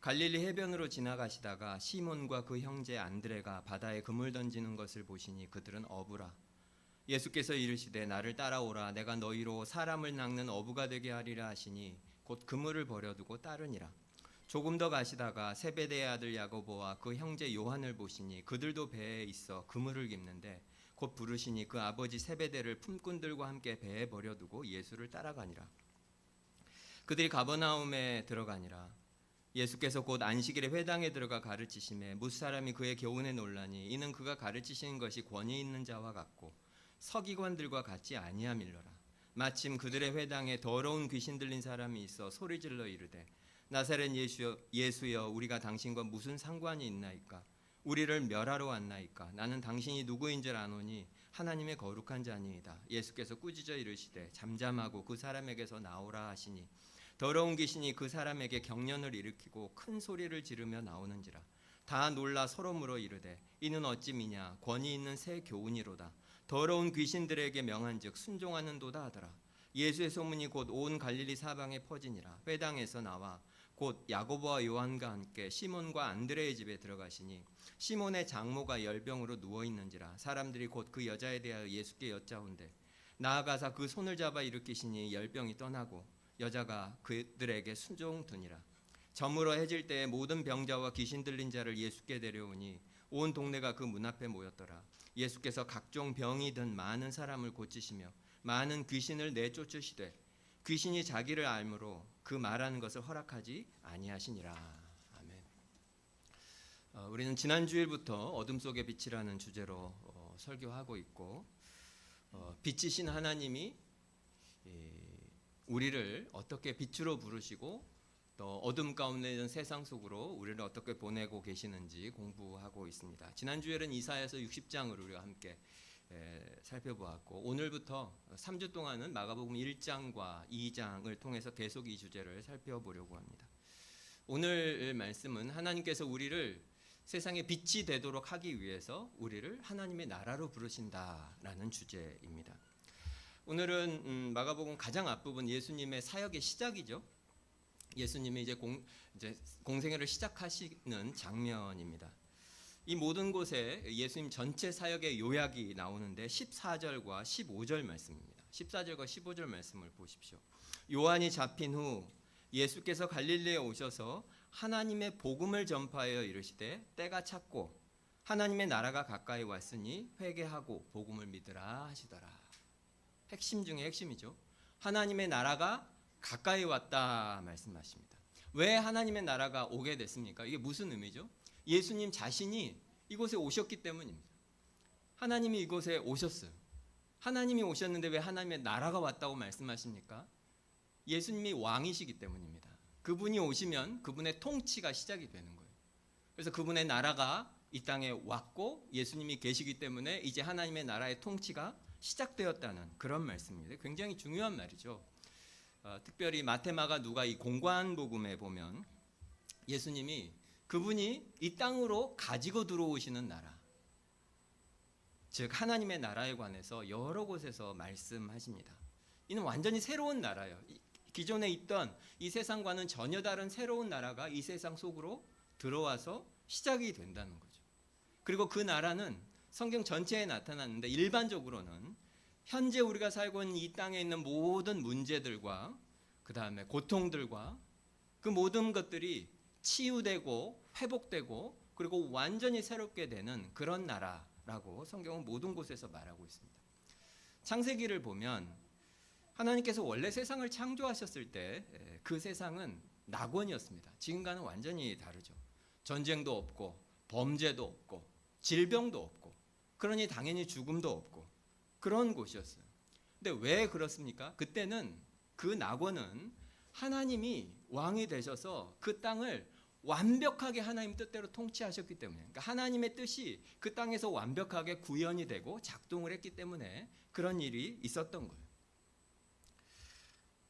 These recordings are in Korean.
갈릴리 해변으로 지나가시다가 시몬과 그 형제 안드레가 바다에 그물 던지는 것을 보시니 그들은 어부라. 예수께서 이르시되 나를 따라오라. 내가 너희로 사람을 낚는 어부가 되게 하리라 하시니 곧 그물을 버려두고 따르니라. 조금 더 가시다가 세베대의 아들 야고보와 그 형제 요한을 보시니 그들도 배에 있어 그물을 깁는데 곧 부르시니 그 아버지 세베대를 품꾼들과 함께 배에 버려두고 예수를 따라가니라. 그들이 가버나움에 들어가니라. 예수께서 곧 안식일에 회당에 들어가 가르치심에 무사람이 그의 교훈에 놀라니 이는 그가 가르치시는 것이 권위 있는 자와 같고 서기관들과 같지 아니함일러라. 마침 그들의 회당에 더러운 귀신 들린 사람이 있어 소리질러 이르되 나사렛 예수여 우리가 당신과 무슨 상관이 있나이까? 우리를 멸하러 왔나이까? 나는 당신이 누구인 줄 아노니 하나님의 거룩한 자니이다. 예수께서 꾸짖어 이르시되 잠잠하고 그 사람에게서 나오라 하시니 더러운 귀신이 그 사람에게 경련을 일으키고 큰 소리를 지르며 나오는지라. 다 놀라 서로 물어 이르되 이는 어찌 미냐? 권위 있는 새 교훈이로다. 더러운 귀신들에게 명한즉 순종하는도다 하더라. 예수의 소문이 곧 온 갈릴리 사방에 퍼지니라. 회당에서 나와 곧 야고보와 요한과 함께 시몬과 안드레의 집에 들어가시니 시몬의 장모가 열병으로 누워 있는지라. 사람들이 곧 그 여자에 대하여 예수께 여짜온대 나아가사 그 손을 잡아 일으키시니 열병이 떠나고 여자가 그들에게 순종드니라. 저물어 해질 때에 모든 병자와 귀신 들린 자를 예수께 데려오니 온 동네가 그 문 앞에 모였더라. 예수께서 각종 병이 든 많은 사람을 고치시며 많은 귀신을 내쫓으시되 귀신이 자기를 알므로 그 말하는 것을 허락하지 아니하시니라. 아멘. 우리는 지난 주일부터 어둠 속의 빛이라는 주제로 설교하고 있고 빛이신 하나님이 우리를 어떻게 빛으로 부르시고 또 어둠 가운데 있는 세상 속으로 우리를 어떻게 보내고 계시는지 공부하고 있습니다. 지난 주에는 이사야서 60장을 우리가 함께 살펴보았고 오늘부터 3주 동안은 마가복음 1장과 2장을 통해서 계속 이 주제를 살펴보려고 합니다. 오늘 말씀은 하나님께서 우리를 세상의 빛이 되도록 하기 위해서 우리를 하나님의 나라로 부르신다라는 주제입니다. 오늘은 마가복음 가장 앞부분 예수님의 사역의 시작이죠. 예수님이 이제 공생애를 시작하시는 장면입니다. 이 모든 곳에 예수님 전체 사역의 요약이 나오는데 14절과 15절 말씀입니다. 14절과 15절 말씀을 보십시오. 요한이 잡힌 후 예수께서 갈릴리에 오셔서 하나님의 복음을 전파하여 이르시되 때가 찼고 하나님의 나라가 가까이 왔으니 회개하고 복음을 믿으라 하시더라. 핵심 중에 핵심이죠. 하나님의 나라가 가까이 왔다 말씀하십니다. 왜 하나님의 나라가 오게 됐습니까? 이게 무슨 의미죠? 예수님 자신이 이곳에 오셨기 때문입니다. 하나님이 이곳에 오셨어요. 하나님이 오셨는데 왜 하나님의 나라가 왔다고 말씀하십니까? 예수님이 왕이시기 때문입니다. 그분이 오시면 그분의 통치가 시작이 되는 거예요. 그래서 그분의 나라가 이 땅에 왔고 예수님이 계시기 때문에 이제 하나님의 나라의 통치가 시작되었다는 그런 말씀입니다. 굉장히 중요한 말이죠. 특별히 마태, 마가, 누가 이 공관복음에 보면 예수님이 그분이 이 땅으로 가지고 들어오시는 나라, 즉 하나님의 나라에 관해서 여러 곳에서 말씀하십니다. 이는 완전히 새로운 나라예요. 기존에 있던 이 세상과는 전혀 다른 새로운 나라가 이 세상 속으로 들어와서 시작이 된다는 거죠. 그리고 그 나라는 성경 전체에 나타났는데 일반적으로는 현재 우리가 살고 있는 이 땅에 있는 모든 문제들과 그 다음에 고통들과 그 모든 것들이 치유되고 회복되고 그리고 완전히 새롭게 되는 그런 나라라고 성경은 모든 곳에서 말하고 있습니다. 창세기를 보면 하나님께서 원래 세상을 창조하셨을 때 그 세상은 낙원이었습니다. 지금과는 완전히 다르죠. 전쟁도 없고 범죄도 없고 질병도 없고 그러니 당연히 죽음도 없고 그런 곳이었어요. 근데 왜 그렇습니까? 그때는 그 낙원은 하나님이 왕이 되셔서 그 땅을 완벽하게 하나님 뜻대로 통치하셨기 때문에, 그러니까 하나님의 뜻이 그 땅에서 완벽하게 구현이 되고 작동을 했기 때문에 그런 일이 있었던 거예요.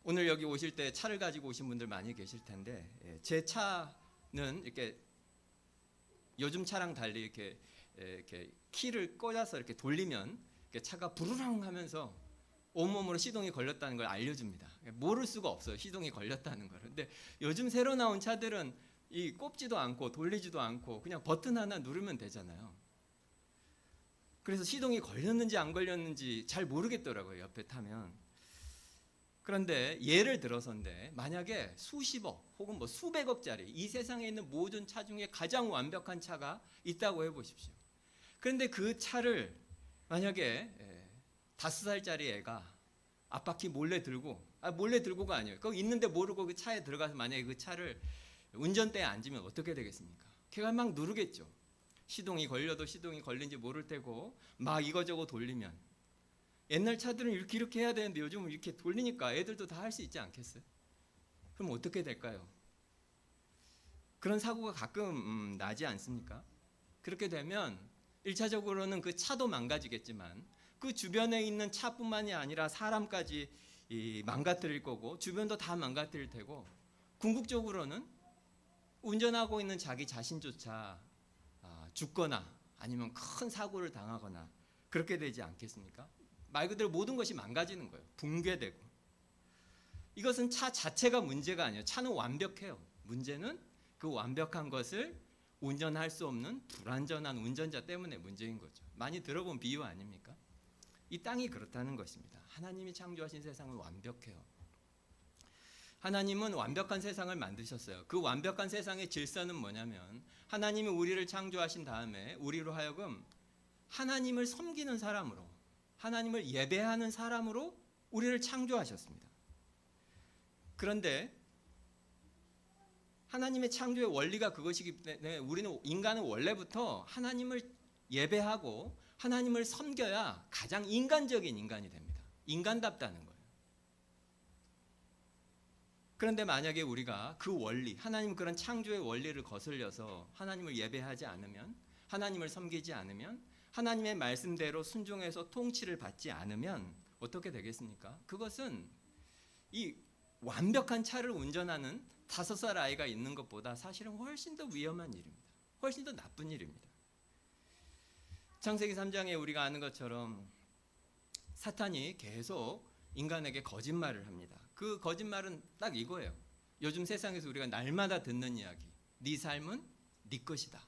오늘 여기 오실 때 차를 가지고 오신 분들 많이 계실 텐데 제 차는 이렇게 요즘 차랑 달리 이렇게 키를 꽂아서 이렇게 돌리면 차가 부르릉 하면서 온몸으로 시동이 걸렸다는 걸 알려줍니다. 모를 수가 없어요. 시동이 걸렸다는 걸. 근데 요즘 새로 나온 차들은 이 꼽지도 않고 돌리지도 않고 그냥 버튼 하나 누르면 되잖아요. 그래서 시동이 걸렸는지 안 걸렸는지 잘 모르겠더라고요, 옆에 타면. 그런데 예를 들어서인데 만약에 수십억 혹은 뭐 수백억짜리 이 세상에 있는 모든 차 중에 가장 완벽한 차가 있다고 해보십시오. 그런데 그 차를 만약에 5살짜리 애가 앞바퀴 몰래 들고가 아니에요. 거기 있는데 모르고 그 차에 들어가서 만약에 그 차를 운전대에 앉으면 어떻게 되겠습니까? 걔가 막 누르겠죠. 시동이 걸려도 시동이 걸린지 모를 테고 막 이거저거 돌리면. 옛날 차들은 이렇게 해야 되는데 요즘은 이렇게 돌리니까 애들도 다 할 수 있지 않겠어요? 그럼 어떻게 될까요? 그런 사고가 가끔 나지 않습니까? 그렇게 되면 1차적으로는 그 차도 망가지겠지만 그 주변에 있는 차뿐만이 아니라 사람까지 망가뜨릴 거고 주변도 다 망가뜨릴 테고 궁극적으로는 운전하고 있는 자기 자신조차 죽거나 아니면 큰 사고를 당하거나 그렇게 되지 않겠습니까? 말 그대로 모든 것이 망가지는 거예요. 붕괴되고. 이것은 차 자체가 문제가 아니에요. 차는 완벽해요. 문제는 그 완벽한 것을 운전할 수 없는 불완전한 운전자 때문에 문제인 거죠. 많이 들어본 비유 아닙니까? 이 땅이 그렇다는 것입니다. 하나님이 창조하신 세상은 완벽해요. 하나님은 완벽한 세상을 만드셨어요. 그 완벽한 세상의 질서는 뭐냐면 하나님이 우리를 창조하신 다음에 우리로 하여금 하나님을 섬기는 사람으로 하나님을 예배하는 사람으로 우리를 창조하셨습니다. 그런데 하나님의 창조의 원리가 그것이기 때문에 우리는 인간은 원래부터 하나님을 예배하고 하나님을 섬겨야 가장 인간적인 인간이 됩니다. 인간답다는 거예요. 그런데 만약에 우리가 그 원리, 하나님 그런 창조의 원리를 거슬려서 하나님을 예배하지 않으면, 하나님을 섬기지 않으면, 하나님의 말씀대로 순종해서 통치를 받지 않으면 어떻게 되겠습니까? 그것은 이 완벽한 차를 운전하는 5살 아이가 있는 것보다 사실은 훨씬 더 위험한 일입니다. 훨씬 더 나쁜 일입니다. 창세기 3장에 우리가 아는 것처럼 사탄이 계속 인간에게 거짓말을 합니다. 그 거짓말은 딱 이거예요. 요즘 세상에서 우리가 날마다 듣는 이야기. 네 삶은 네 것이다.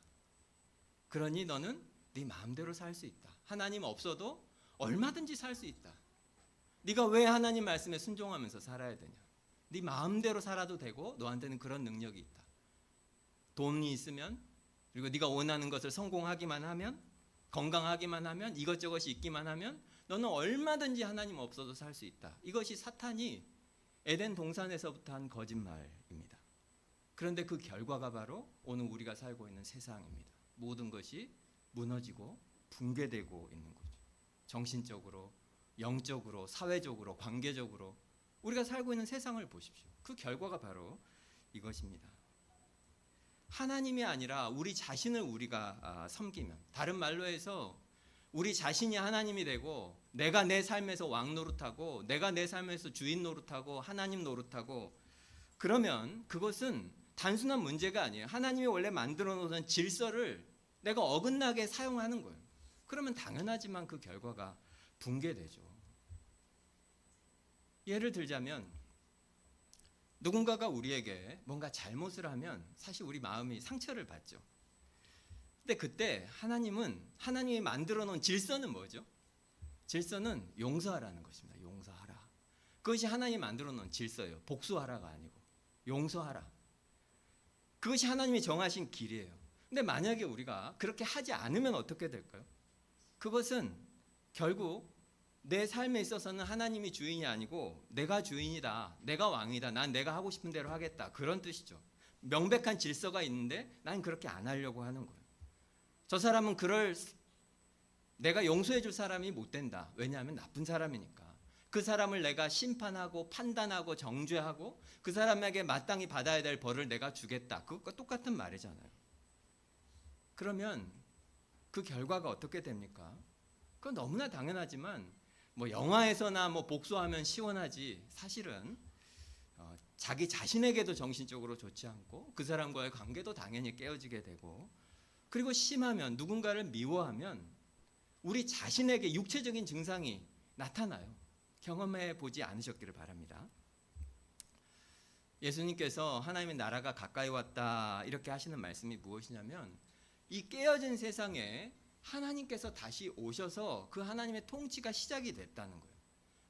그러니 너는 네 마음대로 살 수 있다. 하나님 없어도 얼마든지 살 수 있다. 네가 왜 하나님 말씀에 순종하면서 살아야 되냐? 네 마음대로 살아도 되고 너한테는 그런 능력이 있다. 돈이 있으면 그리고 네가 원하는 것을 성공하기만 하면 건강하기만 하면 이것저것이 있기만 하면 너는 얼마든지 하나님 없어도 살 수 있다. 이것이 사탄이 에덴 동산에서부터 한 거짓말입니다. 그런데 그 결과가 바로 오늘 우리가 살고 있는 세상입니다. 모든 것이 무너지고 붕괴되고 있는 거죠. 정신적으로, 영적으로, 사회적으로, 관계적으로 우리가 살고 있는 세상을 보십시오. 그 결과가 바로 이것입니다. 하나님이 아니라 우리 자신을 우리가 섬기면, 다른 말로 해서 우리 자신이 하나님이 되고 내가 내 삶에서 왕 노릇하고 내가 내 삶에서 주인 노릇하고 하나님 노릇하고 그러면 그것은 단순한 문제가 아니에요. 하나님이 원래 만들어 놓은 질서를 내가 어긋나게 사용하는 거예요. 그러면 당연하지만 그 결과가 붕괴되죠. 예를 들자면 누군가가 우리에게 뭔가 잘못을 하면 사실 우리 마음이 상처를 받죠. 근데 그때 하나님이 만들어 놓은 질서는 뭐죠? 질서는 용서하라는 것입니다. 용서하라. 그것이 하나님이 만들어 놓은 질서예요. 복수하라가 아니고 용서하라. 그것이 하나님이 정하신 길이에요. 근데 만약에 우리가 그렇게 하지 않으면 어떻게 될까요? 그것은 결국 내 삶에 있어서는 하나님이 주인이 아니고 내가 주인이다. 내가 왕이다. 난 내가 하고 싶은 대로 하겠다. 그런 뜻이죠. 명백한 질서가 있는데 난 그렇게 안 하려고 하는 거예요. 저 사람은 내가 용서해 줄 사람이 못 된다. 왜냐하면 나쁜 사람이니까. 그 사람을 내가 심판하고 판단하고 정죄하고 그 사람에게 마땅히 받아야 될 벌을 내가 주겠다. 그것과 똑같은 말이잖아요. 그러면 그 결과가 어떻게 됩니까? 그건 너무나 당연하지만 뭐 영화에서나 뭐 복수하면 시원하지 사실은 자기 자신에게도 정신적으로 좋지 않고 그 사람과의 관계도 당연히 깨어지게 되고 그리고 심하면 누군가를 미워하면 우리 자신에게 육체적인 증상이 나타나요. 경험해 보지 않으셨기를 바랍니다. 예수님께서 하나님의 나라가 가까이 왔다 이렇게 하시는 말씀이 무엇이냐면 이 깨어진 세상에 하나님께서 다시 오셔서 그 하나님의 통치가 시작이 됐다는 거예요.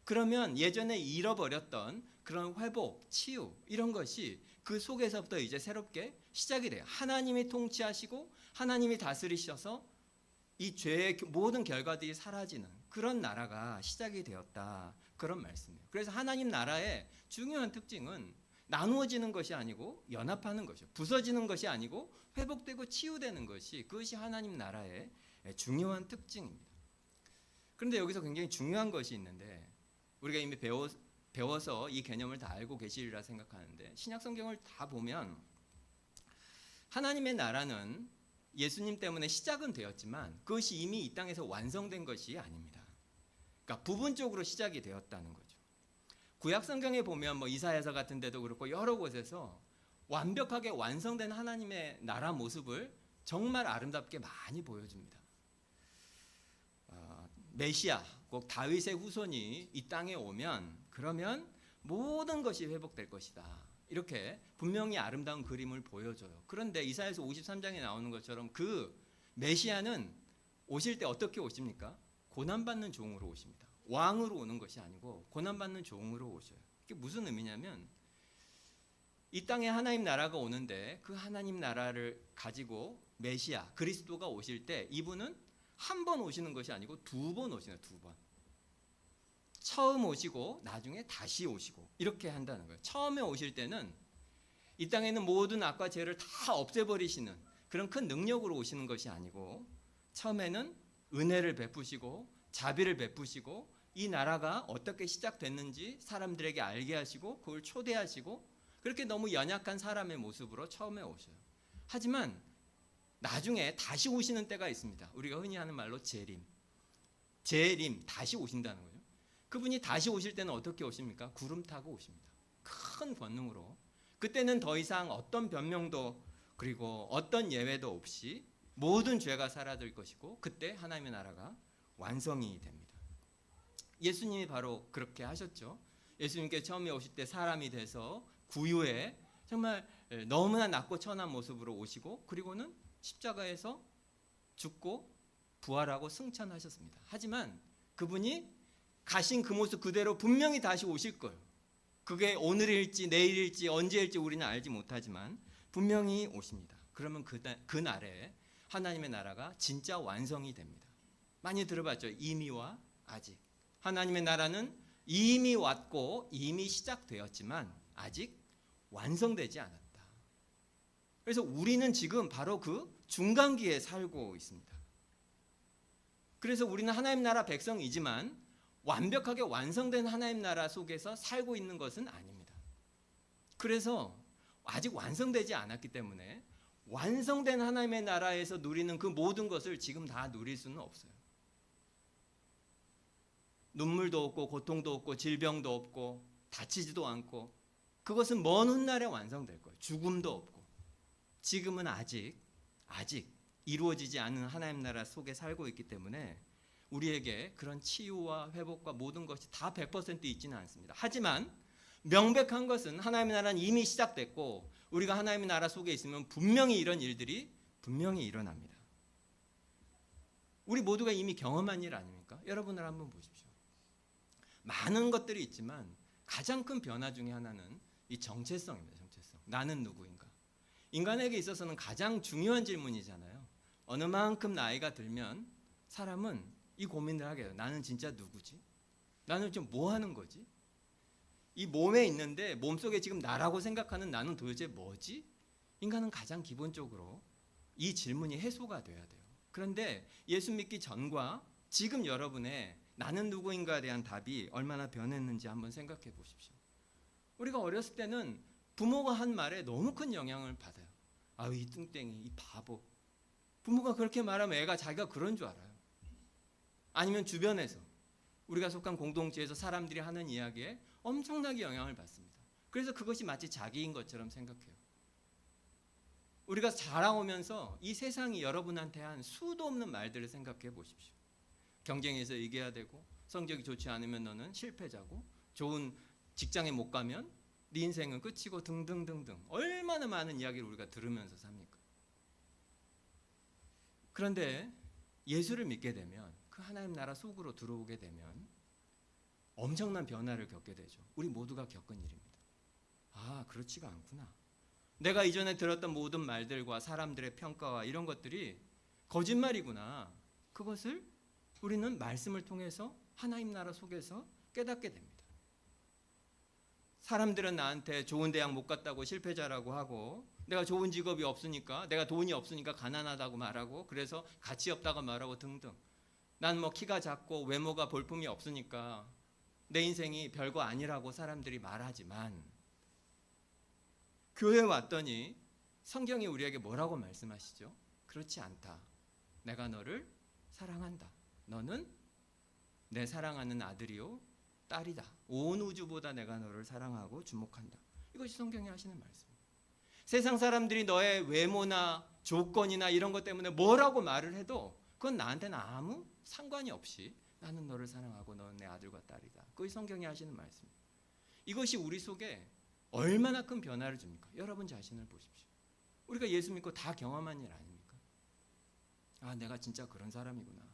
그러면 예전에 잃어버렸던 그런 회복, 치유 이런 것이 그 속에서부터 이제 새롭게 시작이 돼요. 하나님이 통치하시고 하나님이 다스리셔서 이 죄의 모든 결과들이 사라지는 그런 나라가 시작이 되었다. 그런 말씀이에요. 그래서 하나님 나라의 중요한 특징은 나누어지는 것이 아니고 연합하는 것이요. 부서지는 것이 아니고 회복되고 치유되는 것이 그것이 하나님 나라의 중요한 특징입니다. 그런데 여기서 굉장히 중요한 것이 있는데 우리가 이미 배워서 이 개념을 다 알고 계시리라 생각하는데 신약 성경을 다 보면 하나님의 나라는 예수님 때문에 시작은 되었지만 그것이 이미 이 땅에서 완성된 것이 아닙니다. 그러니까 부분적으로 시작이 되었다는 거죠. 구약 성경에 보면 뭐 이사야서 같은 데도 그렇고 여러 곳에서 완벽하게 완성된 하나님의 나라 모습을 정말 아름답게 많이 보여줍니다. 메시아, 꼭 다윗의 후손이 이 땅에 오면 그러면 모든 것이 회복될 것이다. 이렇게 분명히 아름다운 그림을 보여줘요. 그런데 이사야서 53장에 나오는 것처럼 그 메시아는 오실 때 어떻게 오십니까? 고난받는 종으로 오십니다. 왕으로 오는 것이 아니고 고난받는 종으로 오셔요. 이게 무슨 의미냐면 이 땅에 하나님 나라가 오는데 그 하나님 나라를 가지고 메시아, 그리스도가 오실 때 이분은 한 번 오시는 것이 아니고 두 번 오시는 거예요. 두 번. 처음 오시고 나중에 다시 오시고 이렇게 한다는 거예요. 처음에 오실 때는 이 땅에는 모든 악과 죄를 다 없애버리시는 그런 큰 능력으로 오시는 것이 아니고 처음에는 은혜를 베푸시고 자비를 베푸시고 이 나라가 어떻게 시작됐는지 사람들에게 알게 하시고 그걸 초대하시고 그렇게 너무 연약한 사람의 모습으로 처음에 오셔요. 하지만 나중에 다시 오시는 때가 있습니다. 우리가 흔히 하는 말로 재림, 다시 오신다는 거예요. 그분이 다시 오실 때는 어떻게 오십니까? 구름 타고 오십니다. 큰 권능으로. 그때는 더 이상 어떤 변명도 그리고 어떤 예외도 없이 모든 죄가 사라질 것이고 그때 하나님의 나라가 완성이 됩니다. 예수님이 바로 그렇게 하셨죠. 예수님께 처음에 오실 때 사람이 돼서 구유에 정말 너무나 낮고 천한 모습으로 오시고 그리고는 십자가에서 죽고 부활하고 승천하셨습니다. 하지만 그분이 가신 그 모습 그대로 분명히 다시 오실 거예요. 그게 오늘일지 내일일지 언제일지 우리는 알지 못하지만 분명히 오십니다. 그러면 그날에 하나님의 나라가 진짜 완성이 됩니다. 많이 들어봤죠? 이미와 아직. 하나님의 나라는 이미 왔고 이미 시작되었지만 아직 완성되지 않았다. 그래서 우리는 지금 바로 그 중간기에 살고 있습니다. 그래서 우리는 하나님 나라 백성이지만 완벽하게 완성된 하나님 나라 속에서 살고 있는 것은 아닙니다. 그래서 아직 완성되지 않았기 때문에 완성된 하나님의 나라에서 누리는 그 모든 것을 지금 다 누릴 수는 없어요. 눈물도 없고 고통도 없고 질병도 없고 다치지도 않고 그것은 먼 훗날에 완성될 거예요. 죽음도 없고 지금은 아직 이루어지지 않은 하나님 나라 속에 살고 있기 때문에 우리에게 그런 치유와 회복과 모든 것이 다 100% 있지는 않습니다. 하지만 명백한 것은 하나님의 나라는 이미 시작됐고 우리가 하나님의 나라 속에 있으면 분명히 이런 일들이 분명히 일어납니다. 우리 모두가 이미 경험한 일 아닙니까? 여러분을 한번 보십시오. 많은 것들이 있지만 가장 큰 변화 중에 하나는 이 정체성입니다. 정체성. 나는 누구인가? 인간에게 있어서는 가장 중요한 질문이잖아요. 어느 만큼 나이가 들면 사람은 이 고민을 하게 돼요. 나는 진짜 누구지? 나는 좀 뭐 하는 거지? 이 몸에 있는데 몸속에 지금 나라고 생각하는 나는 도대체 뭐지? 인간은 가장 기본적으로 이 질문이 해소가 돼야 돼요. 그런데 예수 믿기 전과 지금 여러분의 나는 누구인가에 대한 답이 얼마나 변했는지 한번 생각해 보십시오. 우리가 어렸을 때는 부모가 한 말에 너무 큰 영향을 받아요. 아유 이 뚱땡이, 이 바보. 부모가 그렇게 말하면 애가 자기가 그런 줄 알아요. 아니면 주변에서 우리가 속한 공동체에서 사람들이 하는 이야기에 엄청나게 영향을 받습니다. 그래서 그것이 마치 자기인 것처럼 생각해요. 우리가 자라오면서 이 세상이 여러분한테 한 수도 없는 말들을 생각해 보십시오. 경쟁에서 이겨야 되고 성적이 좋지 않으면 너는 실패자고 좋은 직장에 못 가면 네 인생은 끝이고 등등등등 얼마나 많은 이야기를 우리가 들으면서 삽니까? 그런데 예수를 믿게 되면 그 하나님 나라 속으로 들어오게 되면 엄청난 변화를 겪게 되죠. 우리 모두가 겪은 일입니다. 아, 그렇지가 않구나. 내가 이전에 들었던 모든 말들과 사람들의 평가와 이런 것들이 거짓말이구나. 그것을 우리는 말씀을 통해서 하나님 나라 속에서 깨닫게 됩니다. 사람들은 나한테 좋은 대학 못 갔다고 실패자라고 하고, 내가 좋은 직업이 없으니까, 내가 돈이 없으니까 가난하다고 말하고, 그래서 가치 없다고 말하고 등등. 난 뭐 키가 작고 외모가 볼품이 없으니까 내 인생이 별거 아니라고 사람들이 말하지만, 교회에 왔더니 성경이 우리에게 뭐라고 말씀하시죠? 그렇지 않다. 내가 너를 사랑한다. 너는 내 사랑하는 아들이요 딸이다. 온 우주보다 내가 너를 사랑하고 주목한다. 이것이 성경이 하시는 말씀입니다. 세상 사람들이 너의 외모나 조건이나 이런 것 때문에 뭐라고 말을 해도 그건 나한테는 아무 상관이 없이 나는 너를 사랑하고 너는 내 아들과 딸이다. 그것이 성경이 하시는 말씀입니다. 이것이 우리 속에 얼마나 큰 변화를 줍니까? 여러분 자신을 보십시오. 우리가 예수 믿고 다 경험한 일 아닙니까? 아, 내가 진짜 그런 사람이구나.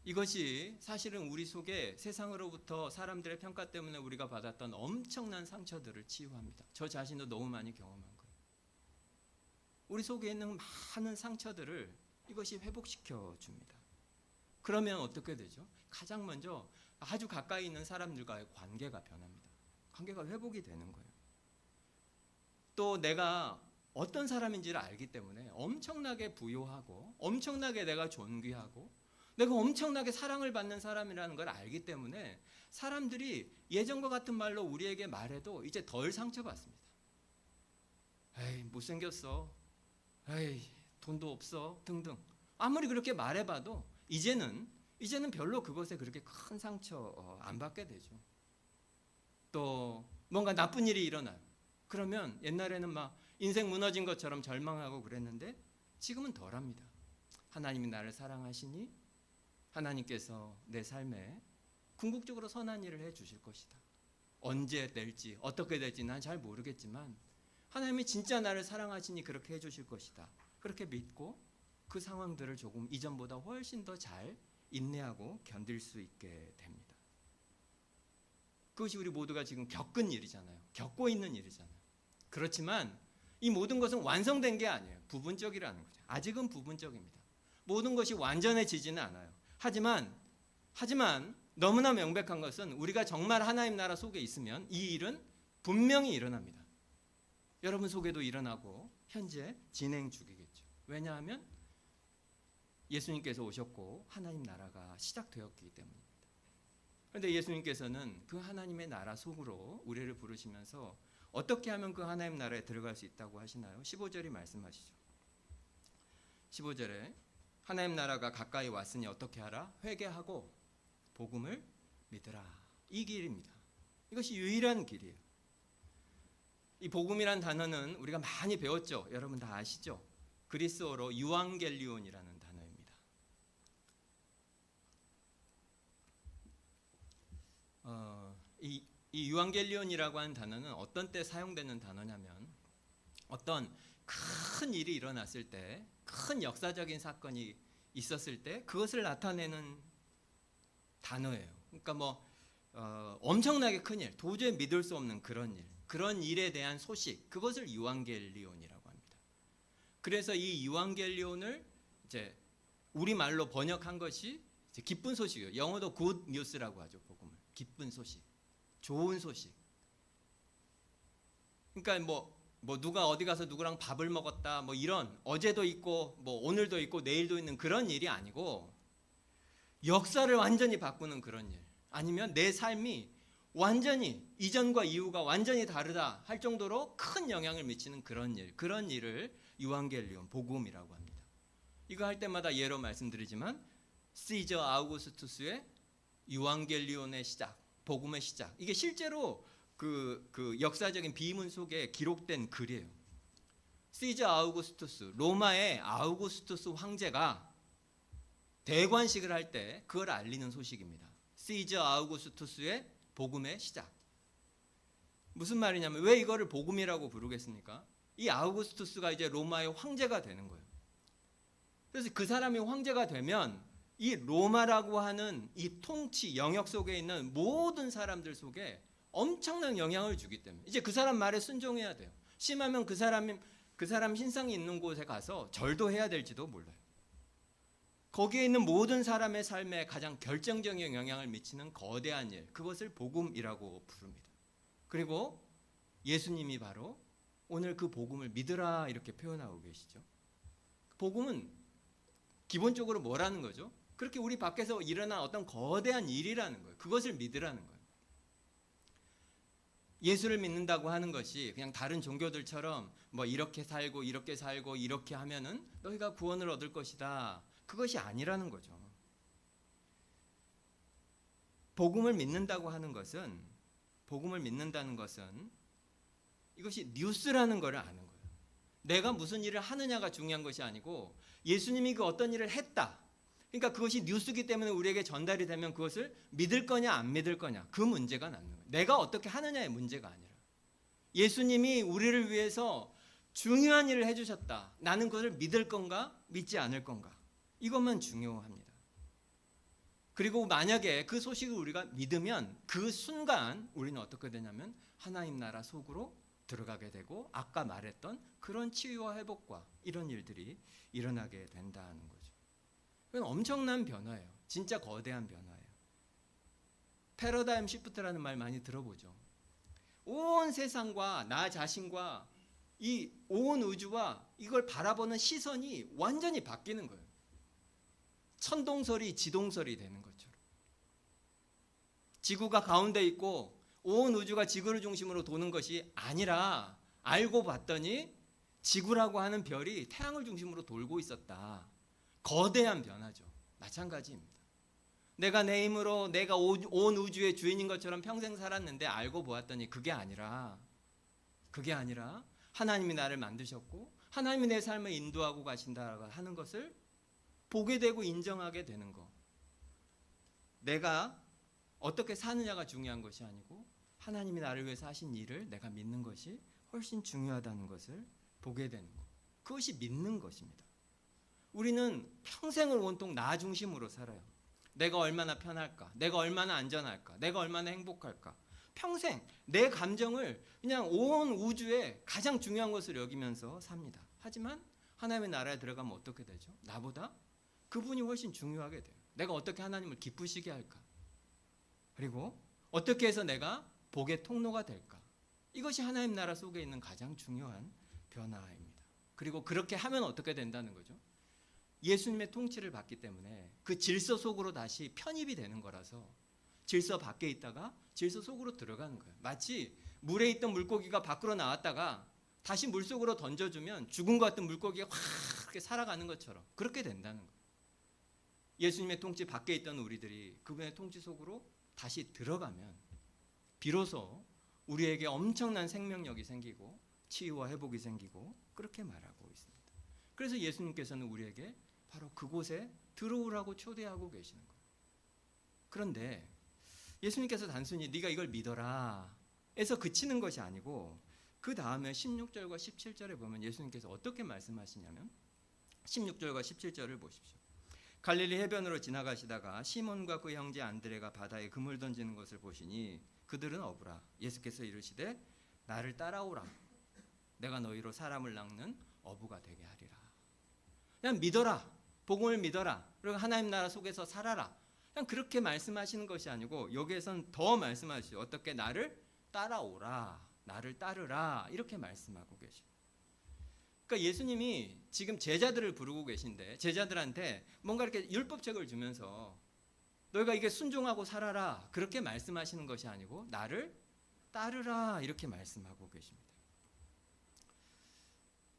이것이 사실은 우리 속에 세상으로부터 사람들의 평가 때문에 우리가 받았던 엄청난 상처들을 치유합니다. 저 자신도 너무 많이 경험한 거예요. 우리 속에 있는 많은 상처들을 이것이 회복시켜 줍니다. 그러면 어떻게 되죠? 가장 먼저 아주 가까이 있는 사람들과의 관계가 변합니다. 관계가 회복이 되는 거예요. 또 내가 어떤 사람인지를 알기 때문에 엄청나게 부요하고 엄청나게 내가 존귀하고 내가 엄청나게 사랑을 받는 사람이라는 걸 알기 때문에 사람들이 예전과 같은 말로 우리에게 말해도 이제 덜 상처받습니다. 에이, 못생겼어. 에이, 돈도 없어. 등등. 아무리 그렇게 말해봐도 이제는 별로 그것에 그렇게 큰 상처 안 받게 되죠. 또 뭔가 나쁜 일이 일어나요. 그러면 옛날에는 막 인생 무너진 것처럼 절망하고 그랬는데 지금은 덜합니다. 하나님이 나를 사랑하시니 하나님께서 내 삶에 궁극적으로 선한 일을 해주실 것이다. 언제 될지 어떻게 될지 난 잘 모르겠지만 하나님이 진짜 나를 사랑하시니 그렇게 해주실 것이다. 그렇게 믿고 그 상황들을 조금 이전보다 훨씬 더 잘 인내하고 견딜 수 있게 됩니다. 그것이 우리 모두가 지금 겪은 일이잖아요. 겪고 있는 일이잖아요. 그렇지만 이 모든 것은 완성된 게 아니에요. 부분적이라는 거죠. 아직은 부분적입니다. 모든 것이 완전해지지는 않아요. 하지만 너무나 명백한 것은 우리가 정말 하나님 나라 속에 있으면 이 일은 분명히 일어납니다. 여러분 속에도 일어나고 현재 진행 중이겠죠. 왜냐하면 예수님께서 오셨고 하나님 나라가 시작되었기 때문입니다. 그런데 예수님께서는 그 하나님의 나라 속으로 우리를 부르시면서 어떻게 하면 그 하나님 나라에 들어갈 수 있다고 하시나요? 15절이 말씀하시죠. 15절에 하나님 나라가 가까이 왔으니 어떻게 하라? 회개하고 복음을 믿으라. 이 길입니다. 이것이 유일한 길이에요. 이 복음이란 단어는 우리가 많이 배웠죠. 여러분 다 아시죠? 그리스어로 유앙겔리온이라는 단어입니다. 이 유앙겔리온이라고 하는 단어는 어떤 때 사용되는 단어냐면 어떤 큰 일이 일어났을 때, 큰 역사적인 사건이 있었을 때 그것을 나타내는 단어예요. 그러니까 엄청나게 큰 일, 도저히 믿을 수 없는 그런 일에 대한 소식, 그것을 유앙겔리온이라고 합니다. 그래서 이 유앙겔리온을 이제 우리말로 번역한 것이 이제 기쁜 소식이에요. 영어도 굿 뉴스라고 하죠. 복음을. 기쁜 소식, 좋은 소식. 그러니까 누가 어디 가서 누구랑 밥을 먹었다, 이런 어제도 있고 오늘도 있고 내일도 있는 그런 일이 아니고 역사를 완전히 바꾸는 그런 일, 아니면 내 삶이 완전히 이전과 이후가 완전히 다르다 할 정도로 큰 영향을 미치는 그런 일을 유앙겔리온, 복음이라고 합니다. 이거 할 때마다 예로 말씀드리지만 시저 아우구스투스의 유앙겔리온의 시작, 복음의 시작, 이게 실제로 그 역사적인 비문 속에 기록된 글이에요. 시저 아우구스투스, 로마의 아우구스투스 황제가 대관식을 할 때 그걸 알리는 소식입니다. 시저 아우구스투스의 복음의 시작. 무슨 말이냐면 왜 이거를 복음이라고 부르겠습니까? 이 아우구스투스가 이제 로마의 황제가 되는 거예요. 그래서 그 사람이 황제가 되면 이 로마라고 하는 이 통치 영역 속에 있는 모든 사람들 속에 엄청난 영향을 주기 때문에 이제 그 사람 말에 순종해야 돼요. 심하면 그 사람 신상이 있는 곳에 가서 절도 해야 될지도 몰라요. 거기에 있는 모든 사람의 삶에 가장 결정적인 영향을 미치는 거대한 일, 그것을 복음이라고 부릅니다. 그리고 예수님이 바로 오늘 그 복음을 믿으라 이렇게 표현하고 계시죠. 복음은 기본적으로 뭐라는 거죠? 그렇게 우리 밖에서 일어난 어떤 거대한 일이라는 거예요. 그것을 믿으라는 거예요. 예수를 믿는다고 하는 것이 그냥 다른 종교들처럼 뭐 이렇게 살고 이렇게 살고 이렇게 하면은 너희가 구원을 얻을 것이다. 그것이 아니라는 거죠. 복음을 믿는다고 하는 것은, 복음을 믿는다는 것은 이것이 뉴스라는 것을 아는 거예요. 내가 무슨 일을 하느냐가 중요한 것이 아니고 예수님이 그 어떤 일을 했다. 그러니까 그것이 뉴스이기 때문에 우리에게 전달이 되면 그것을 믿을 거냐 안 믿을 거냐, 그 문제가 남는 거예요. 내가 어떻게 하느냐의 문제가 아니라 예수님이 우리를 위해서 중요한 일을 해주셨다. 나는 그것을 믿을 건가 믿지 않을 건가, 이것만 중요합니다. 그리고 만약에 그 소식을 우리가 믿으면 그 순간 우리는 어떻게 되냐면 하나님 나라 속으로 들어가게 되고 아까 말했던 그런 치유와 회복과 이런 일들이 일어나게 된다는 거죠. 그건 엄청난 변화예요. 진짜 거대한 변화예요. 패러다임 시프트라는 말 많이 들어보죠. 온 세상과 나 자신과 이 온 우주와 이걸 바라보는 시선이 완전히 바뀌는 거예요. 천동설이 지동설이 되는 것처럼. 지구가 가운데 있고 온 우주가 지구를 중심으로 도는 것이 아니라 알고 봤더니 지구라고 하는 별이 태양을 중심으로 돌고 있었다. 거대한 변화죠. 마찬가지입니다. 내가 내 힘으로 내가 온 우주의 주인인 것처럼 평생 살았는데 알고 보았더니 그게 아니라 하나님이 나를 만드셨고 하나님이 내 삶을 인도하고 가신다고 하는 것을 보게 되고 인정하게 되는 거. 내가 어떻게 사느냐가 중요한 것이 아니고 하나님이 나를 위해서 하신 일을 내가 믿는 것이 훨씬 중요하다는 것을 보게 되는 것. 그것이 믿는 것입니다. 우리는 평생을 온통 나 중심으로 살아요. 내가 얼마나 편할까? 내가 얼마나 안전할까? 내가 얼마나 행복할까? 평생 내 감정을 그냥 온 우주에 가장 중요한 것으로 여기면서 삽니다. 하지만 하나님의 나라에 들어가면 어떻게 되죠? 나보다 그분이 훨씬 중요하게 돼요. 내가 어떻게 하나님을 기쁘시게 할까? 그리고 어떻게 해서 내가 복의 통로가 될까? 이것이 하나님 나라 속에 있는 가장 중요한 변화입니다. 그리고 그렇게 하면 어떻게 된다는 거죠? 예수님의 통치를 받기 때문에 그 질서 속으로 다시 편입이 되는 거라서 질서 밖에 있다가 질서 속으로 들어가는 거예요. 마치 물에 있던 물고기가 밖으로 나왔다가 다시 물속으로 던져주면 죽은 것 같은 물고기가 확 이렇게 살아가는 것처럼 그렇게 된다는 거예요. 예수님의 통치 밖에 있던 우리들이 그분의 통치 속으로 다시 들어가면 비로소 우리에게 엄청난 생명력이 생기고 치유와 회복이 생기고 그렇게 말하고 있습니다. 그래서 예수님께서는 우리에게 바로 그곳에 들어오라고 초대하고 계시는 거예요. 그런데 예수님께서 단순히 네가 이걸 믿어라 에서 그치는 것이 아니고 그 다음에 16절과 17절에 보면 예수님께서 어떻게 말씀하시냐면 16절과 17절을 보십시오. 갈릴리 해변으로 지나가시다가 시몬과 그 형제 안드레가 바다에 그물 던지는 것을 보시니 그들은 어부라. 예수께서 이르시되 나를 따라오라. 내가 너희로 사람을 낚는 어부가 되게 하리라. 그냥 믿어라. 복음을 믿어라. 그리고 하나님 나라 속에서 살아라. 그냥 그렇게 말씀하시는 것이 아니고 여기에선 더 말씀하시죠. 어떻게 나를 따라오라. 나를 따르라. 이렇게 말씀하고 계십니다. 그러니까 예수님이 지금 제자들을 부르고 계신데 제자들한테 뭔가 이렇게 율법책을 주면서 너희가 이게 순종하고 살아라 그렇게 말씀하시는 것이 아니고 나를 따르라 이렇게 말씀하고 계십니다.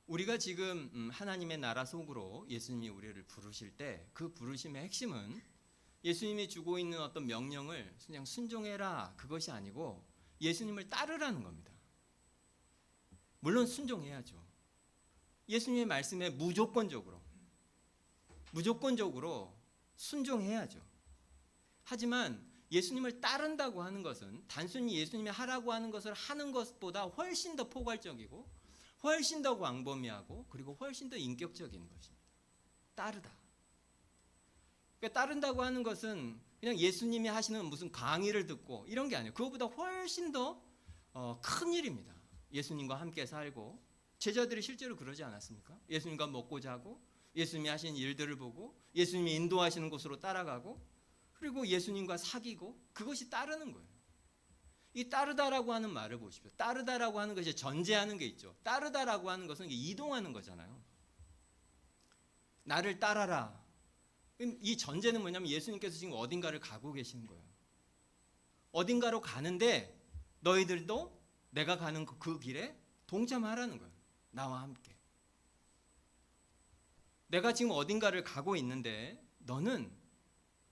우리가 지금 하나님의 나라 속으로 예수님이 우리를 부르실 때 그 부르심의 핵심은 예수님이 주고 있는 어떤 명령을 그냥 순종해라 그것이 아니고 예수님을 따르라는 겁니다. 물론 순종해야죠. 예수님의 말씀에 무조건적으로 순종해야죠. 하지만 예수님을 따른다고 하는 것은 단순히 예수님이 하라고 하는 것을 하는 것보다 훨씬 더 포괄적이고 훨씬 더 광범위하고 그리고 훨씬 더 인격적인 것입니다. 따르다. 그러니까 따른다고 하는 것은 그냥 예수님이 하시는 무슨 강의를 듣고 이런 게 아니에요. 그것보다 훨씬 더 큰 일입니다. 예수님과 함께 살고 제자들이 실제로 그러지 않았습니까? 예수님과 먹고 자고 예수님이 하신 일들을 보고 예수님이 인도하시는 곳으로 따라가고 그리고 예수님과 사귀고 그것이 따르는 거예요. 이 따르다라고 하는 말을 보십시오. 따르다라고 하는 것이 전제하는 게 있죠. 따르다라고 하는 것은 이동하는 거잖아요. 나를 따라라. 이 전제는 뭐냐면 예수님께서 지금 어딘가를 가고 계시는 거예요. 어딘가로 가는데 너희들도 내가 가는 그 길에 동참하라는 거예요. 나와 함께. 내가 지금 어딘가를 가고 있는데 너는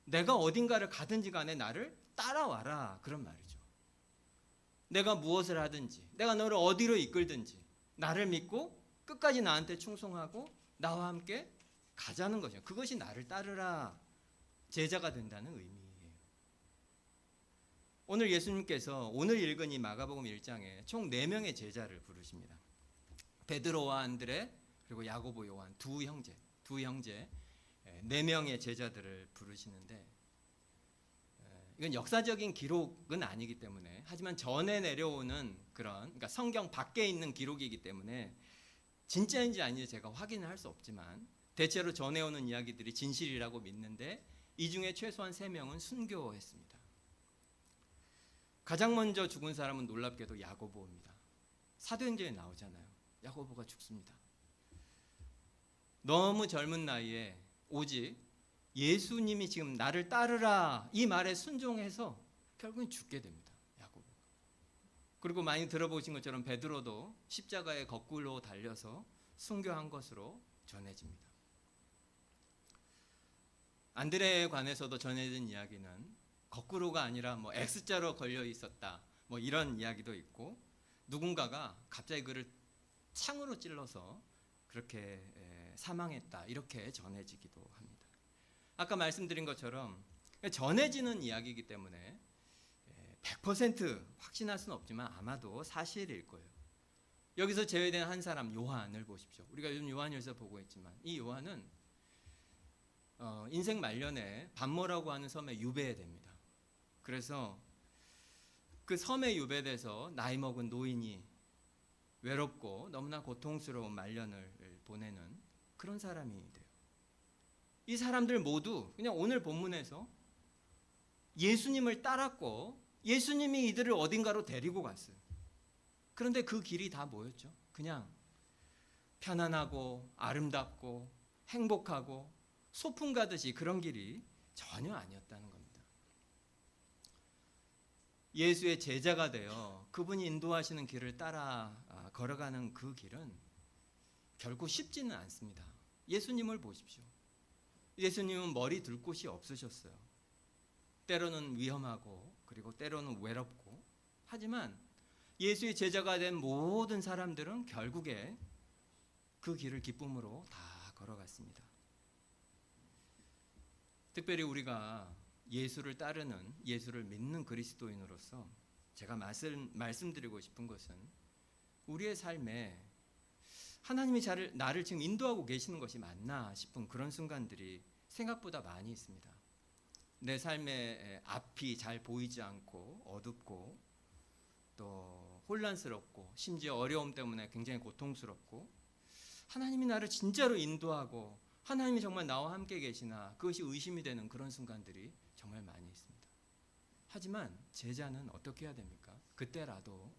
내가 어딘가를 가든지 간에 나를 따라와라. 그런 말이죠. 내가 무엇을 하든지 내가 너를 어디로 이끌든지 나를 믿고 끝까지 나한테 충성하고 나와 함께 가자는 것이죠. 그것이 나를 따르라. 제자가 된다는 의미예요. 오늘 예수님께서 오늘 읽은 이 마가복음 1장에 총 4명의 제자를 부르십니다. 베드로와 안드레 그리고 야고보 요한 두 형제 4명의 제자들을 부르시는데 이건 역사적인 기록은 아니기 때문에 하지만 전해 내려오는 그러니까 성경 밖에 있는 기록이기 때문에 진짜인지 아닌지 제가 확인을 할 수 없지만 대체로 전해오는 이야기들이 진실이라고 믿는데 이 중에 최소한 3명은 순교했습니다. 가장 먼저 죽은 사람은 놀랍게도 야고보입니다. 사도행전에 나오잖아요. 야고보가 죽습니다. 너무 젊은 나이에 오직 예수님이 지금 나를 따르라 이 말에 순종해서 결국은 죽게 됩니다. 야고보. 그리고 많이 들어보신 것처럼 베드로도 십자가에 거꾸로 달려서 순교한 것으로 전해집니다. 안드레에 관해서도 전해진 이야기는 거꾸로가 아니라 뭐 X자로 걸려 있었다 뭐 이런 이야기도 있고 누군가가 갑자기 그를 창으로 찔러서 그렇게 사망했다 이렇게 전해지기도 합니다. 아까 말씀드린 것처럼 전해지는 이야기이기 때문에 100% 확신할 수는 없지만 아마도 사실일 거예요. 여기서 제외된 한 사람 요한을 보십시오. 우리가 요즘 요한일서 보고 있지만 이 요한은 인생 말년에 반모라고 하는 섬에 유배됩니다. 그래서 그 섬에 유배돼서 나이 먹은 노인이 외롭고 너무나 고통스러운 말년을 보내는 그런 사람이 돼요. 이 사람들 모두 그냥 오늘 본문에서 예수님을 따랐고 예수님이 이들을 어딘가로 데리고 갔어요. 그런데 그 길이 다 뭐였죠? 그냥 편안하고 아름답고 행복하고 소풍 가듯이 그런 길이 전혀 아니었다는 겁니다. 예수의 제자가 되어 그분이 인도하시는 길을 따라 걸어가는 그 길은 결코 쉽지는 않습니다. 예수님을 보십시오. 예수님은 머리 둘 곳이 없으셨어요. 때로는 위험하고 그리고 때로는 외롭고 하지만 예수의 제자가 된 모든 사람들은 결국에 그 길을 기쁨으로 다 걸어갔습니다. 특별히 우리가 예수를 따르는 예수를 믿는 그리스도인으로서 제가 말씀드리고 싶은 것은 우리의 삶에 하나님이 나를 지금 인도하고 계시는 것이 맞나 싶은 그런 순간들이 생각보다 많이 있습니다. 내 삶의 앞이 잘 보이지 않고 어둡고 또 혼란스럽고 심지어 어려움 때문에 굉장히 고통스럽고 하나님이 나를 진짜로 인도하고 하나님이 정말 나와 함께 계시나 그것이 의심이 되는 그런 순간들이 정말 많이 있습니다. 하지만 제자는 어떻게 해야 됩니까? 그때라도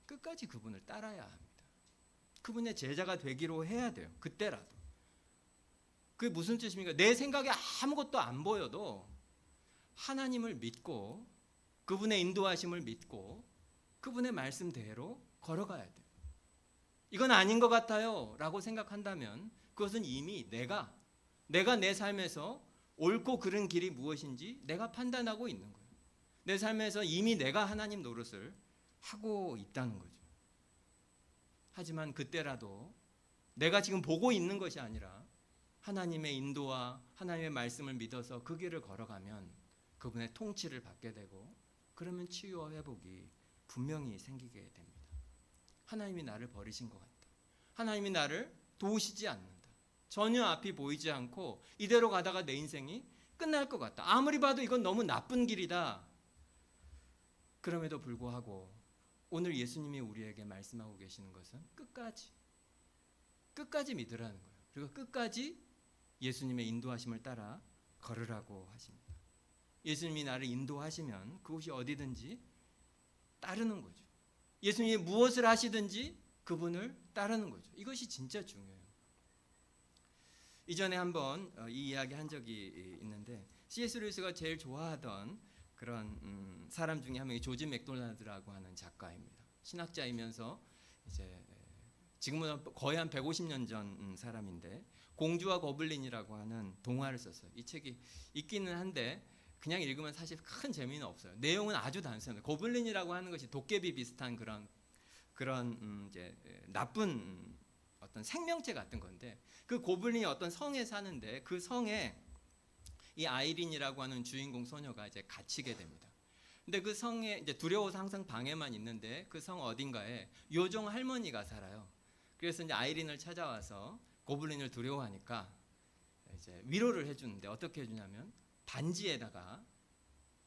끝까지 그분을 따라야 합니다. 그분의 제자가 되기로 해야 돼요. 그때라도. 그게 무슨 뜻입니까? 내 생각에 아무것도 안 보여도 하나님을 믿고 그분의 인도하심을 믿고 그분의 말씀대로 걸어가야 돼요. 이건 아닌 것 같아요 라고 생각한다면 그것은 이미 내가 내 삶에서 옳고 그른 길이 무엇인지 내가 판단하고 있는 거예요. 내 삶에서 이미 내가 하나님 노릇을 하고 있다는 거죠. 하지만 그때라도 내가 지금 보고 있는 것이 아니라 하나님의 인도와 하나님의 말씀을 믿어서 그 길을 걸어가면 그분의 통치를 받게 되고 그러면 치유와 회복이 분명히 생기게 됩니다. 하나님이 나를 버리신 것 같다. 하나님이 나를 도우시지 않는다. 전혀 앞이 보이지 않고 이대로 가다가 내 인생이 끝날 것 같다. 아무리 봐도 이건 너무 나쁜 길이다. 그럼에도 불구하고 오늘 예수님이 우리에게 말씀하고 계시는 것은 끝까지 믿으라는 거예요. 그리고 끝까지 예수님의 인도하심을 따라 걸으라고 하십니다. 예수님이 나를 인도하시면 그곳이 어디든지 따르는 거죠. 예수님이 무엇을 하시든지 그분을 따르는 거죠. 이것이 진짜 중요해요. 이전에 한번 이 이야기 한 적이 있는데 C.S. 루이스가 제일 좋아하던 그런 사람 중에 한 명이 조지 맥도날드라고 하는 작가입니다. 신학자이면서 이제 지금은 거의 한 150년 전 사람인데 공주와 거블린이라고 하는 동화를 썼어요. 이 책이 있기는 한데 그냥 읽으면 사실 큰 재미는 없어요. 내용은 아주 단순합니다. 고블린이라고 하는 것이 도깨비 비슷한 그런 이제 나쁜 어떤 생명체 같은 건데 그 고블린이 어떤 성에 사는데 그 성에 이 아이린이라고 하는 주인공 소녀가 이제 갇히게 됩니다. 근데 그 성에 이제 두려워서 항상 방에만 있는데 그 성 어딘가에 요정 할머니가 살아요. 그래서 이제 아이린을 찾아와서 고블린을 두려워하니까 이제 위로를 해주는데 어떻게 해주냐면 반지에다가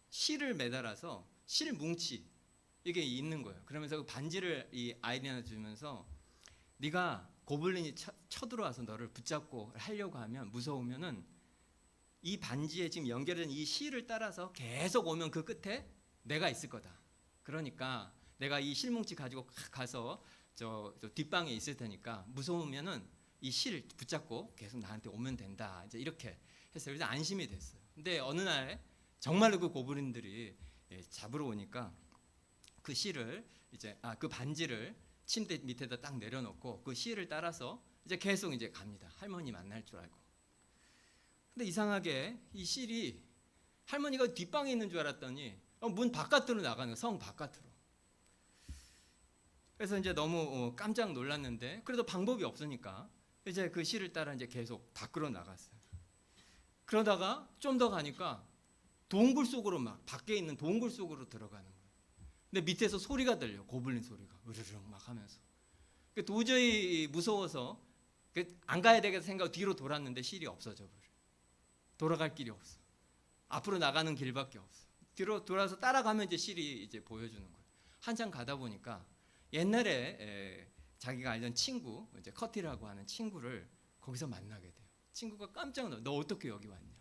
실을 매달아서 실 뭉치 이게 있는 거예요. 그러면서 그 반지를 이 아이린한테 주면서 네가 고블린이 쳐들어와서 너를 붙잡고 하려고 하면 무서우면은 이 반지에 지금 연결된 이 실을 따라서 계속 오면 그 끝에 내가 있을 거다. 그러니까 내가 이 실뭉치 가지고 가서 저 뒷방에 있을 테니까 무서우면은 이 실 붙잡고 계속 나한테 오면 된다. 이제 이렇게 했어요. 그래서 안심이 됐어요. 근데 어느 날 정말로 그 고블린들이 잡으러 오니까 그 실을 이제 그 반지를 침대 밑에다 딱 내려놓고 그 실을 따라서 이제 계속 이제 갑니다. 할머니 만날 줄 알고. 근데 이상하게 이 실이 할머니가 뒷방에 있는 줄 알았더니 문 바깥으로 나가는 거예요. 성 바깥으로. 그래서 이제 너무 깜짝 놀랐는데 그래도 방법이 없으니까 이제 그 실을 따라 이제 계속 밖으로 나갔어요. 그러다가 좀 더 가니까 동굴 속으로 막 밖에 있는 동굴 속으로 들어가는 거예요. 근데 밑에서 소리가 들려. 고블린 소리가 으르렁 막 하면서. 도저히 무서워서 안 가야 되겠다 생각하고 뒤로 돌았는데 실이 없어져 버려. 돌아갈 길이 없어. 앞으로 나가는 길밖에 없어. 뒤로 돌아서 따라가면 이제 실이 이제 보여주는 거예요. 한참 가다 보니까 옛날에 자기가 알던 친구, 이제 커티라고 하는 친구를 거기서 만나게 돼요. 친구가 깜짝 놀라. 너 어떻게 여기 왔냐?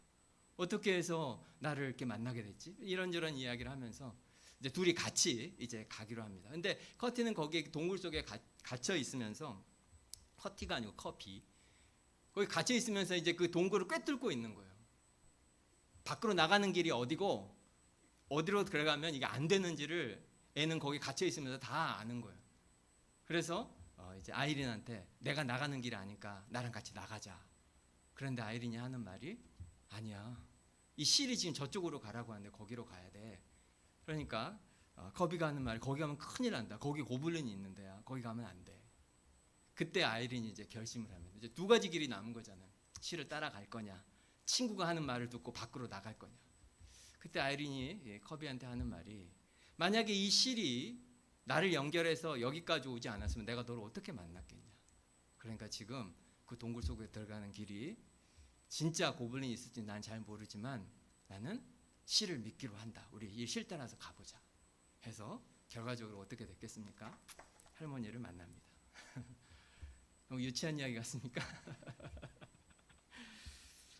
어떻게 해서 나를 이렇게 만나게 됐지? 이런저런 이야기를 하면서 이제 둘이 같이 이제 가기로 합니다. 근데 커티는 거기 동굴 속에 갇혀 있으면서 커티가 아니고 커피. 거기 갇혀 있으면서 이제 그 동굴을 꿰뚫고 있는 거예요. 밖으로 나가는 길이 어디고 어디로 들어가면 이게 안 되는지를 애는 거기 갇혀 있으면서 다 아는 거예요. 그래서 이제 아이린한테 내가 나가는 길이 아니까 나랑 같이 나가자. 그런데 아이린이 하는 말이 아니야. 이 실이 지금 저쪽으로 가라고 하는데 거기로 가야 돼. 그러니까 커비가 하는 말이 거기 가면 큰일 난다. 거기 고블린이 있는 데야. 거기 가면 안 돼. 그때 아이린이 이제 결심을 합니다. 이제 두 가지 길이 남은 거잖아요. 실을 따라갈 거냐. 친구가 하는 말을 듣고 밖으로 나갈 거냐. 그때 아이린이 커비한테 하는 말이 만약에 이 실이 나를 연결해서 여기까지 오지 않았으면 내가 너를 어떻게 만났겠냐. 그러니까 지금 그 동굴 속에 들어가는 길이 진짜 고블린이 있을지 난 잘 모르지만 나는 실을 믿기로 한다. 우리 이 실 따라서 가보자. 해서 결과적으로 어떻게 됐겠습니까? 할머니를 만납니다. 너무 유치한 이야기 같습니까?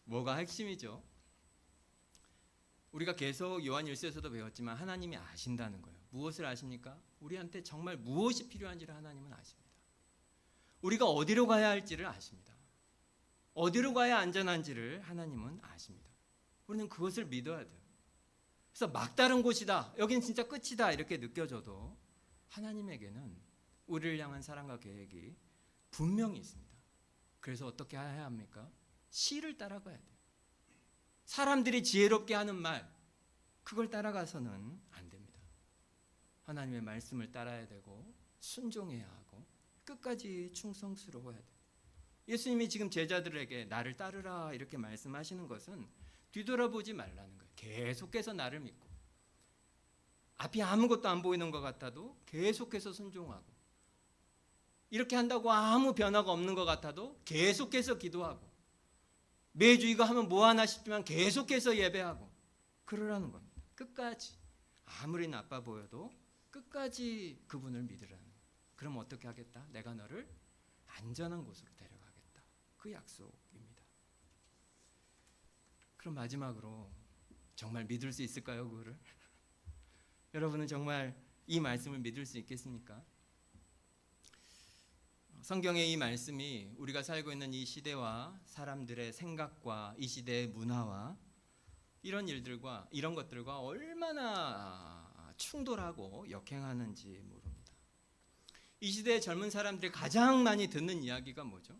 뭐가 핵심이죠? 우리가 계속 요한 1서에서도 배웠지만 하나님이 아신다는 거예요. 무엇을 아십니까? 우리한테 정말 무엇이 필요한지를 하나님은 아십니다. 우리가 어디로 가야 할지를 아십니다. 어디로 가야 안전한지를 하나님은 아십니다. 우리는 그것을 믿어야 돼요. 그래서 막다른 곳이다. 여긴 진짜 끝이다. 이렇게 느껴져도 하나님에게는 우리를 향한 사랑과 계획이 분명히 있습니다. 그래서 어떻게 해야 합니까? 실을 따라가야 돼요. 사람들이 지혜롭게 하는 말, 그걸 따라가서는 안 됩니다. 하나님의 말씀을 따라야 되고 순종해야 하고 끝까지 충성스러워야 돼요. 예수님이 지금 제자들에게 나를 따르라 이렇게 말씀하시는 것은 뒤돌아보지 말라는 거예요. 계속해서 나를 믿고 앞이 아무것도 안 보이는 것 같아도 계속해서 순종하고 이렇게 한다고 아무 변화가 없는 것 같아도 계속해서 기도하고 매주 이거 하면 뭐 하나 싶지만 계속해서 예배하고 그러라는 겁니다. 끝까지 아무리 나빠 보여도 끝까지 그분을 믿으라는 거예요. 그럼 어떻게 하겠다? 내가 너를 안전한 곳으로 데려가겠다. 그 약속입니다. 그럼 마지막으로 정말 믿을 수 있을까요? 그거를? 여러분은 정말 이 말씀을 믿을 수 있겠습니까? 성경의 이 말씀이 우리가 살고 있는 이 시대와 사람들의 생각과 이 시대의 문화와 이런 일들과 이런 것들과 얼마나 충돌하고 역행하는지 모릅니다. 이 시대의 젊은 사람들이 가장 많이 듣는 이야기가 뭐죠?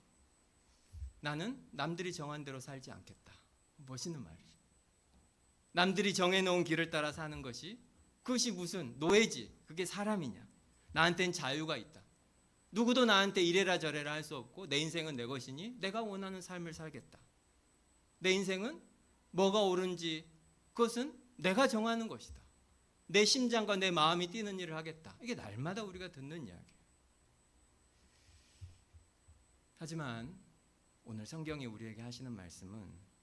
나는 남들이 정한 대로 살지 않겠다. 멋있는 말이죠. 남들이 정해놓은 길을 따라 사는 것이 그것이 무슨 노예지. 그게 사람이냐. 나한테는 자유가 있다. 누구도 나한테 이래라 저래라 할 수 없고 내 인생은 내 것이니 내가 원하는 삶을 살겠다. 내 인생은 뭐가 옳은지 그것은 내가 정하는 것이다. 내 심장과 내 마음이 뛰는 일을 하겠다. 이게 날마다 우리가 듣는 이야기예요. 하지만 오늘 성경이 우리에게 하시는 말씀은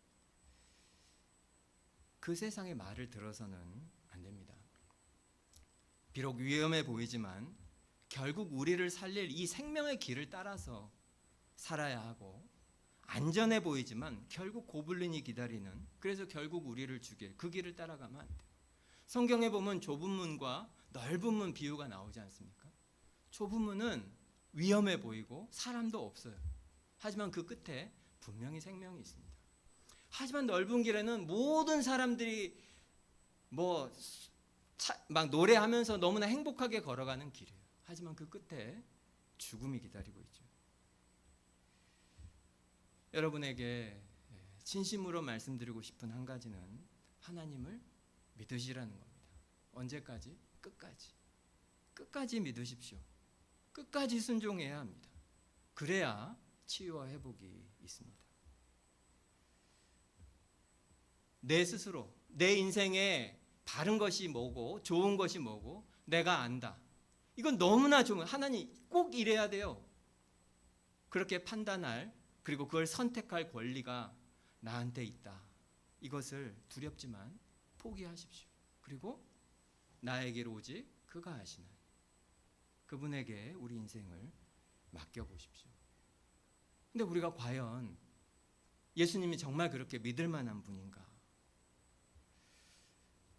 그 세상의 말을 들어서는 안 됩니다. 비록 위험해 보이지만 결국 우리를 살릴 이 생명의 길을 따라서 살아야 하고 안전해 보이지만 결국 고블린이 기다리는 그래서 결국 우리를 죽일 그 길을 따라가면 안 돼요. 성경에 보면 좁은 문과 넓은 문 비유가 나오지 않습니까? 좁은 문은 위험해 보이고 사람도 없어요. 하지만 그 끝에 분명히 생명이 있습니다. 하지만 넓은 길에는 모든 사람들이 막 노래하면서 너무나 행복하게 걸어가는 길이에요. 하지만 그 끝에 죽음이 기다리고 있죠. 여러분에게 진심으로 말씀드리고 싶은 한 가지는 하나님을 믿으시라는 겁니다. 언제까지? 끝까지. 끝까지 믿으십시오. 끝까지 순종해야 합니다. 그래야 치유와 회복이 있습니다. 내 스스로 내 인생에 바른 것이 뭐고 좋은 것이 뭐고 내가 안다. 이건 너무나 좋은 하나님 꼭 이래야 돼요. 그렇게 판단할 그리고 그걸 선택할 권리가 나한테 있다. 이것을 두렵지만 포기하십시오. 그리고 나에게로 오직 그가 하시나니 그분에게 우리 인생을 맡겨보십시오. 근데 우리가 과연 예수님이 정말 그렇게 믿을 만한 분인가?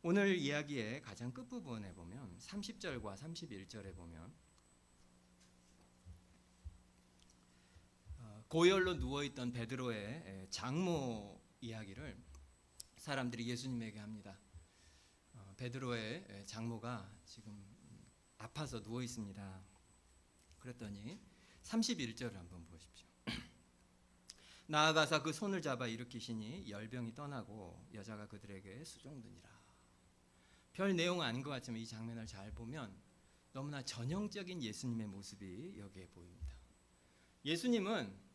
오늘 이야기의 가장 끝부분에 보면 30절과 31절에 보면 고열로 누워있던 베드로의 장모 이야기를 사람들이 예수님에게 합니다. 베드로의 장모가 지금 아파서 누워 있습니다. 그랬더니 31절을 한번 보십시오. 나아가사 그 손을 잡아 일으키시니 열병이 떠나고 여자가 그들에게 수종드니라. 별 내용은 아닌 것 같지만 이 장면을 잘 보면 너무나 전형적인 예수님의 모습이 여기에 보입니다. 예수님은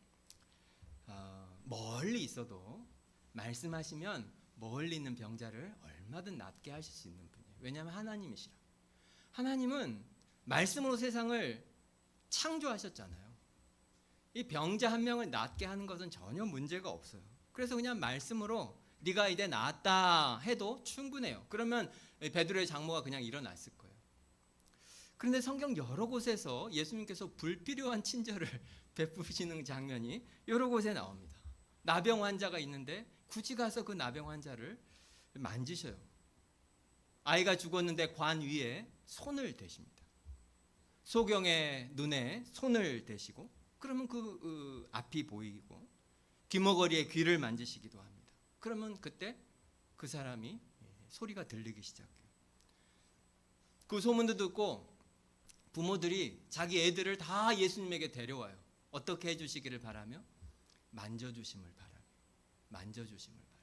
멀리 있어도 말씀하시면 멀리 있는 병자를 얼마든 낫게 하실 수 있는 분이에요. 왜냐하면 하나님이시라. 하나님은 말씀으로 세상을 창조하셨잖아요. 이 병자 한 명을 낫게 하는 것은 전혀 문제가 없어요. 그래서 그냥 말씀으로 네가 이제 나았다 해도 충분해요. 그러면 베드로의 장모가 그냥 일어났을 거예요. 그런데 성경 여러 곳에서 예수님께서 불필요한 친절을 베푸시는 장면이 여러 곳에 나옵니다. 나병 환자가 있는데 굳이 가서 그 나병 환자를 만지셔요. 아이가 죽었는데 관 위에 손을 대십니다. 소경의 눈에 손을 대시고 그러면 그 앞이 보이고 귀머거리에 귀를 만지시기도 합니다. 그러면 그때 그 사람이 소리가 들리기 시작해요. 그 소문도 듣고 부모들이 자기 애들을 다 예수님에게 데려와요. 어떻게 해주시기를 바라며? 만져주심을 바라며. 만져주심을 바라며.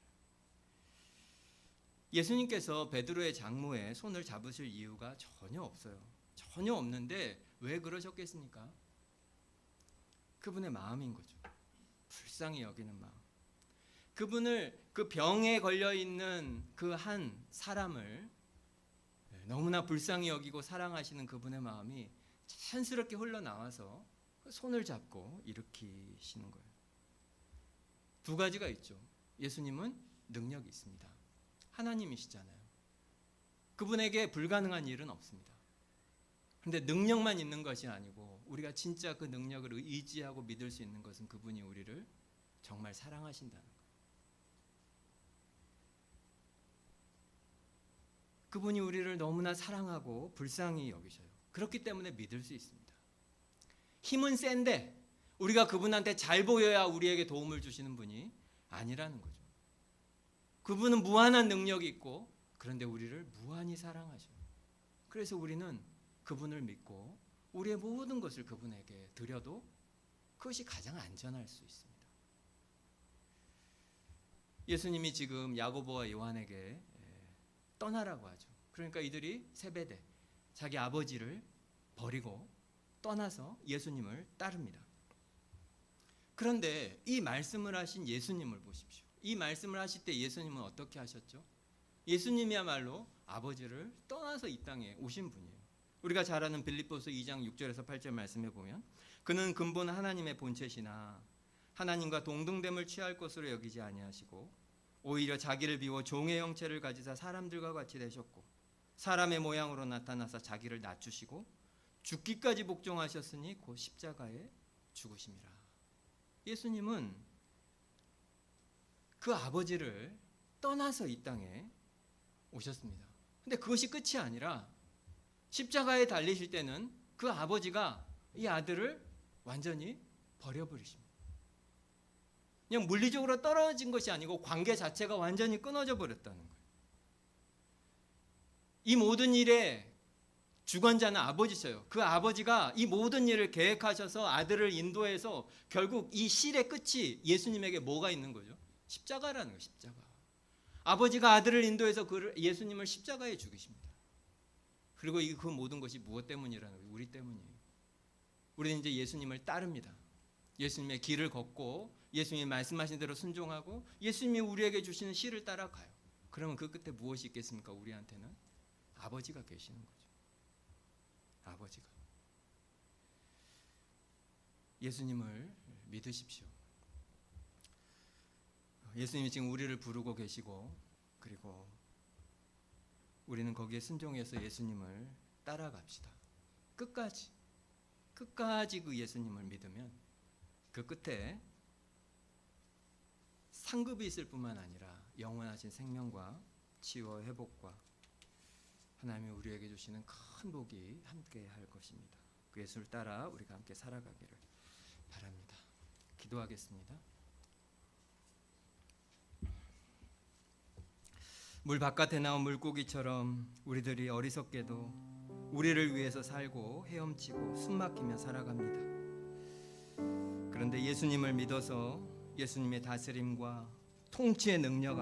예수님께서 베드로의 장모의 손을 잡으실 이유가 전혀 없어요. 전혀 없는데 왜 그러셨겠습니까? 그분의 마음인 거죠. 불쌍히 여기는 마음. 그분을 그 병에 걸려 있는 그 한 사람을 너무나 불쌍히 여기고 사랑하시는 그분의 마음이 자연스럽게 흘러나와서 손을 잡고 일으키시는 거예요. 두 가지가 있죠. 예수님은 능력이 있습니다. 하나님이시잖아요. 그분에게 불가능한 일은 없습니다. 그런데 능력만 있는 것이 아니고 우리가 진짜 그 능력을 의지하고 믿을 수 있는 것은 그분이 우리를 정말 사랑하신다는 거예요. 그분이 우리를 너무나 사랑하고 불쌍히 여기셔요. 그렇기 때문에 믿을 수 있습니다. 힘은 센데 우리가 그분한테 잘 보여야 우리에게 도움을 주시는 분이 아니라는 거죠. 그분은 무한한 능력이 있고 그런데 우리를 무한히 사랑하셔요. 그래서 우리는 그분을 믿고 우리의 모든 것을 그분에게 드려도 그것이 가장 안전할 수 있습니다. 예수님이 지금 야고보와 요한에게 떠나라고 하죠. 그러니까 이들이 세베대 자기 아버지를 버리고 떠나서 예수님을 따릅니다. 그런데 이 말씀을 하신 예수님을 보십시오. 이 말씀을 하실 때 예수님은 어떻게 하셨죠? 예수님이야말로 아버지를 떠나서 이 땅에 오신 분이에요. 우리가 잘 아는 빌립보서 2장 6절에서 8절 말씀해 보면 그는 근본 하나님의 본체시나 하나님과 동등됨을 취할 것으로 여기지 아니하시고 오히려 자기를 비워 종의 형체를 가지사 사람들과 같이 되셨고 사람의 모양으로 나타나사 자기를 낮추시고 죽기까지 복종하셨으니 곧 십자가에 죽으심이라. 예수님은 그 아버지를 떠나서 이 땅에 오셨습니다. 근데 그것이 끝이 아니라 십자가에 달리실 때는 그 아버지가 이 아들을 완전히 버려버리십니다. 그냥 물리적으로 떨어진 것이 아니고 관계 자체가 완전히 끊어져 버렸다는 거예요. 이 모든 일의 주관자는 아버지셔요. 그 아버지가 이 모든 일을 계획하셔서 아들을 인도해서 결국 이 실의 끝이 예수님에게 뭐가 있는 거죠? 십자가라는 거예요. 십자가. 아버지가 아들을 인도해서 예수님을 십자가에 죽이십니다. 그리고 그 모든 것이 무엇 때문이라는 거예요? 우리 때문이에요. 우리는 이제 예수님을 따릅니다. 예수님의 길을 걷고 예수님이 말씀하신 대로 순종하고 예수님이 우리에게 주시는 실을 따라가요. 그러면 그 끝에 무엇이 있겠습니까? 우리한테는 아버지가 계시는 거죠. 아버지가. 예수님을 믿으십시오. 예수님이 지금 우리를 부르고 계시고 그리고 우리는 거기에 순종해서 예수님을 따라갑시다. 끝까지 그 예수님을 믿으면 그 끝에 상급이 있을 뿐만 아니라 영원하신 생명과 치유와 회복과 하나님이 우리에게 주시는 큰 복이 함께 할 것입니다. 그 예수를 따라 우리가 함께 살아가기를 바랍니다. 기도하겠습니다. 물 바깥에 나온 물고기처럼 우리들이 어리석게도 우리를 위해서 살고 헤엄치고 숨막히며 살아갑니다. 그런데 예수님을 믿어서 예수님의 다스림과 통치의 능력